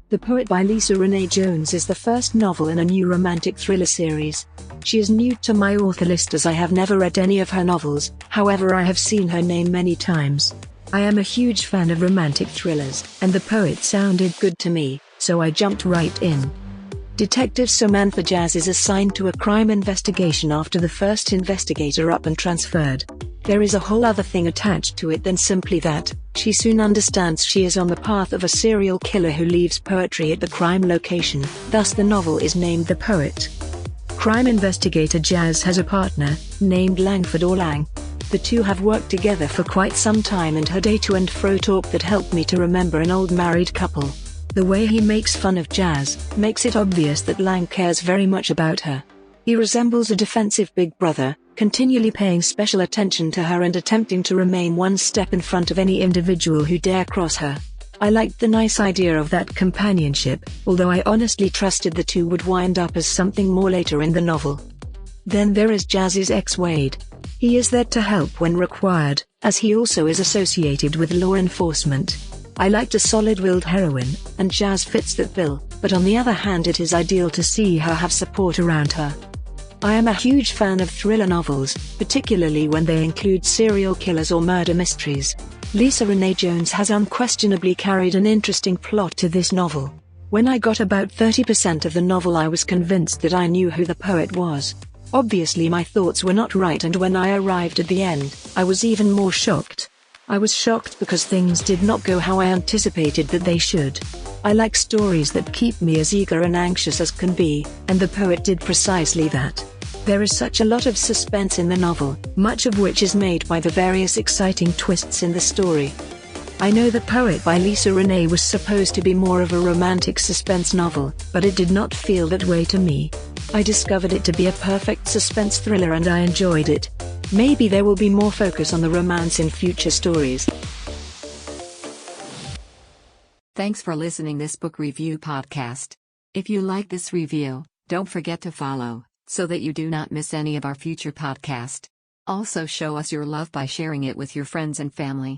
The Poet by Lisa Renee Jones is the first novel in a new romantic thriller series. She is new to my author list as I have never read any of her novels, however I have seen her name many times. I am a huge fan of romantic thrillers, and The Poet sounded good to me, so I jumped right in. Detective Samantha Jazz is assigned to a crime investigation after the first investigator up and transferred. There is a whole other thing attached to it than simply that. She soon understands she is on the path of a serial killer who leaves poetry at the crime location, thus the novel is named The Poet. Crime investigator Jazz has a partner, named Langford or Lang. The two have worked together for quite some time and had a to and fro talk that helped me to remember an old married couple. The way he makes fun of Jazz makes it obvious that Lang cares very much about her. He resembles a defensive big brother, continually paying special attention to her and attempting to remain one step in front of any individual who dare cross her. I liked the nice idea of that companionship, although I honestly trusted the two would wind up as something more later in the novel. Then there is Jazz's ex Wade. He is there to help when required, as he also is associated with law enforcement. I liked a solid-willed heroine, and Jazz fits that bill, but on the other hand it is ideal to see her have support around her. I am a huge fan of thriller novels, particularly when they include serial killers or murder mysteries. Lisa Renee Jones has unquestionably carried an interesting plot to this novel. When I got about 30% of the novel I was convinced that I knew who the poet was. Obviously my thoughts were not right, and when I arrived at the end, I was even more shocked. I was shocked because things did not go how I anticipated that they should. I like stories that keep me as eager and anxious as can be, and The Poet did precisely that. There is such a lot of suspense in the novel, much of which is made by the various exciting twists in the story. I know The Poet by Lisa Renee was supposed to be more of a romantic suspense novel, but it did not feel that way to me. I discovered it to be a perfect suspense thriller and I enjoyed it. Maybe there will be more focus on the romance in future stories. Thanks for listening this book review podcast. If you like this review, don't forget to follow, so that you do not miss any of our future podcast. Also show us your love by sharing it with your friends and family.